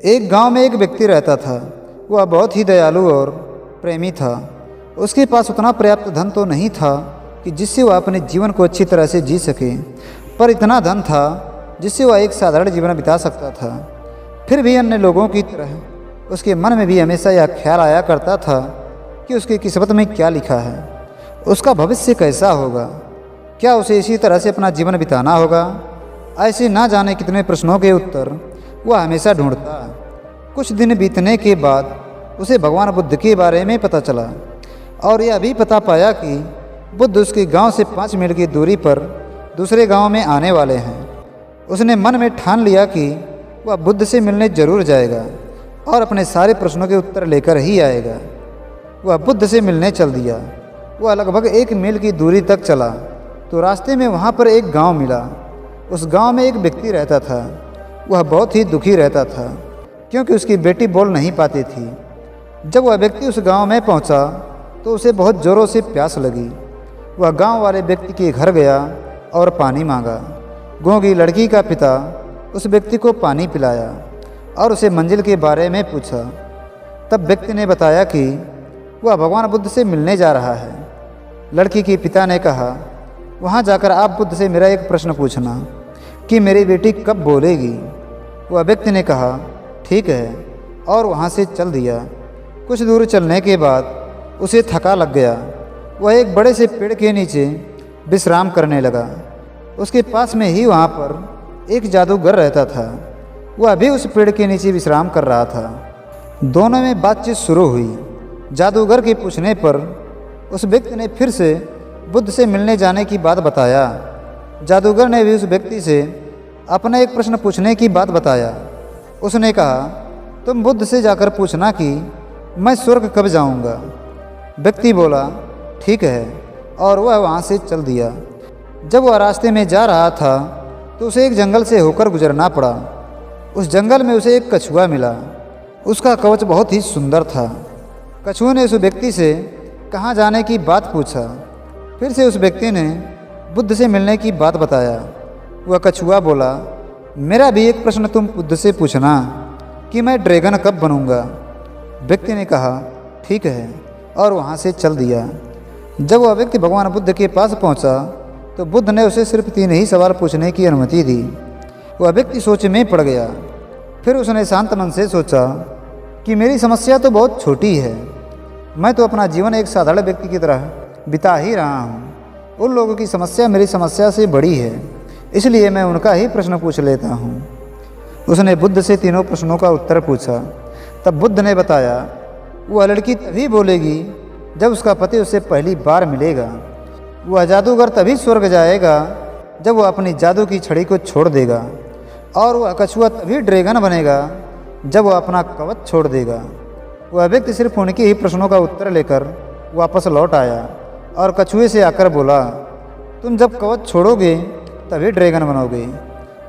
एक गांव में एक व्यक्ति रहता था। वह बहुत ही दयालु और प्रेमी था। उसके पास उतना पर्याप्त धन तो नहीं था कि जिससे वह अपने जीवन को अच्छी तरह से जी सके, पर इतना धन था जिससे वह एक साधारण जीवन बिता सकता था। फिर भी अन्य लोगों की तरह उसके मन में भी हमेशा यह ख्याल आया करता था कि उसकी किस्मत में क्या लिखा है, उसका भविष्य कैसा होगा, क्या उसे इसी तरह से अपना जीवन बिताना होगा। ऐसे ना जाने कितने प्रश्नों के उत्तर वह हमेशा ढूंढता। कुछ दिन बीतने के बाद उसे भगवान बुद्ध के बारे में पता चला और यह भी पता पाया कि बुद्ध उसके गांव से 5 मील की दूरी पर दूसरे गांव में आने वाले हैं। उसने मन में ठान लिया कि वह बुद्ध से मिलने जरूर जाएगा और अपने सारे प्रश्नों के उत्तर लेकर ही आएगा। वह बुद्ध से मिलने चल दिया। वह लगभग 1 मील की दूरी तक चला तो रास्ते में वहाँ पर एक गांव मिला। उस गांव में एक व्यक्ति रहता था। वह बहुत ही दुखी रहता था क्योंकि उसकी बेटी बोल नहीं पाती थी। जब वह व्यक्ति उस गांव में पहुंचा तो उसे बहुत ज़ोरों से प्यास लगी। वह गांव वाले व्यक्ति के घर गया और पानी मांगा। गूंगी लड़की का पिता उस व्यक्ति को पानी पिलाया और उसे मंजिल के बारे में पूछा। तब व्यक्ति ने बताया कि वह भगवान बुद्ध से मिलने जा रहा है। लड़की के पिता ने कहा, वहाँ जाकर आप बुद्ध से मेरा एक प्रश्न पूछना कि मेरी बेटी कब बोलेगी। वह व्यक्ति ने कहा, ठीक है, और वहाँ से चल दिया। कुछ दूर चलने के बाद उसे थका लग गया। वह एक बड़े से पेड़ के नीचे विश्राम करने लगा। उसके पास में ही वहाँ पर एक जादूगर रहता था। वह भी उस पेड़ के नीचे विश्राम कर रहा था। दोनों में बातचीत शुरू हुई। जादूगर के पूछने पर उस व्यक्ति ने फिर से बुद्ध से मिलने जाने की बात बताया। जादूगर ने भी उस व्यक्ति से अपना एक प्रश्न पूछने की बात बताया। उसने कहा, तुम बुद्ध से जाकर पूछना कि मैं स्वर्ग कब जाऊंगा। व्यक्ति बोला, ठीक है, और वह वहाँ से चल दिया। जब वह रास्ते में जा रहा था तो उसे एक जंगल से होकर गुजरना पड़ा। उस जंगल में उसे एक कछुआ मिला। उसका कवच बहुत ही सुंदर था। कछुए ने उस व्यक्ति से कहाँ जाने की बात पूछा। फिर से उस व्यक्ति ने बुद्ध से मिलने की बात बताया। वह कछुआ बोला, मेरा भी एक प्रश्न तुम बुद्ध से पूछना कि मैं ड्रैगन कब बनूंगा। व्यक्ति ने कहा, ठीक है, और वहाँ से चल दिया। जब वह व्यक्ति भगवान बुद्ध के पास पहुँचा तो बुद्ध ने उसे सिर्फ 3 ही सवाल पूछने की अनुमति दी। वह व्यक्ति सोच में पड़ गया। फिर उसने शांत मन से सोचा कि मेरी समस्या तो बहुत छोटी है। मैं तो अपना जीवन एक साधारण व्यक्ति की तरह बिता ही रहा हूँ। उन लोगों की समस्या मेरी समस्या से बड़ी है, इसलिए मैं उनका ही प्रश्न पूछ लेता हूँ। उसने बुद्ध से 3 प्रश्नों का उत्तर पूछा। तब बुद्ध ने बताया, वह लड़की तभी बोलेगी जब उसका पति उससे पहली बार मिलेगा। वह जादूगर तभी स्वर्ग जाएगा जब वह अपनी जादू की छड़ी को छोड़ देगा। और वह कछुआ तभी ड्रैगन बनेगा जब वह अपना कवच छोड़ देगा। वह व्यक्ति सिर्फ उनके ही प्रश्नों का उत्तर लेकर वापस लौट आया और कछुए से आकर बोला, तुम जब कवच छोड़ोगे तभी ड्रैगन बनोगे।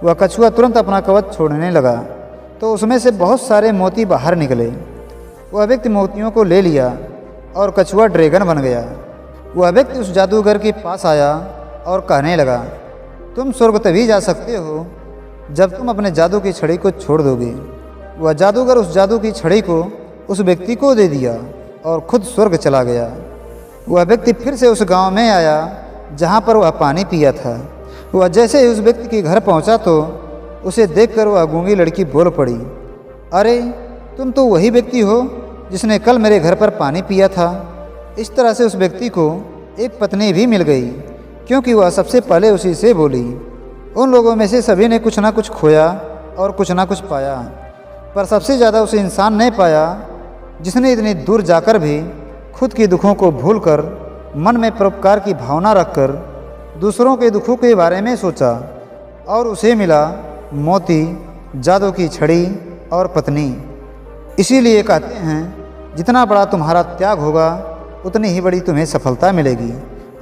वह कछुआ तुरंत अपना कवच छोड़ने लगा तो उसमें से बहुत सारे मोती बाहर निकले। वह व्यक्ति मोतियों को ले लिया और कछुआ ड्रैगन बन गया। वह व्यक्ति उस जादूगर के पास आया और कहने लगा, तुम स्वर्ग तभी जा सकते हो जब तुम अपने जादू की छड़ी को छोड़ दोगे। वह जादूगर उस जादू की छड़ी को उस व्यक्ति को दे दिया और खुद स्वर्ग चला गया। वह व्यक्ति फिर से उस गांव में आया जहां पर वह पानी पिया था। वह जैसे ही उस व्यक्ति के घर पहुंचा तो उसे देखकर वह गूंगी लड़की बोल पड़ी, अरे तुम तो वही व्यक्ति हो जिसने कल मेरे घर पर पानी पिया था। इस तरह से उस व्यक्ति को एक पत्नी भी मिल गई क्योंकि वह सबसे पहले उसी से बोली। उन लोगों में से सभी ने कुछ ना कुछ खोया और कुछ ना कुछ पाया, पर सबसे ज़्यादा उस इंसान ने पाया जिसने इतनी दूर जाकर भी खुद के दुखों को भूलकर मन में परोपकार की भावना रखकर दूसरों के दुखों के बारे में सोचा। और उसे मिला मोती, जादू की छड़ी और पत्नी। इसीलिए कहते हैं, जितना बड़ा तुम्हारा त्याग होगा उतनी ही बड़ी तुम्हें सफलता मिलेगी।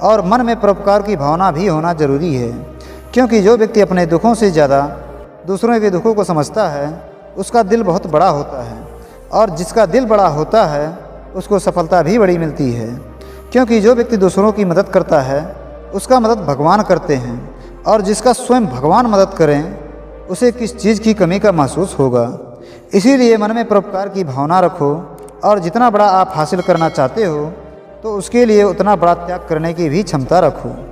और मन में परोपकार की भावना भी होना जरूरी है, क्योंकि जो व्यक्ति अपने दुखों से ज़्यादा दूसरों के दुखों को समझता है उसका दिल बहुत बड़ा होता है, और जिसका दिल बड़ा होता है उसको सफलता भी बड़ी मिलती है। क्योंकि जो व्यक्ति दूसरों की मदद करता है उसका मदद भगवान करते हैं, और जिसका स्वयं भगवान मदद करें उसे किस चीज़ की कमी का महसूस होगा। इसीलिए मन में परोपकार की भावना रखो और जितना बड़ा आप हासिल करना चाहते हो तो उसके लिए उतना बड़ा त्याग करने की भी क्षमता रखो।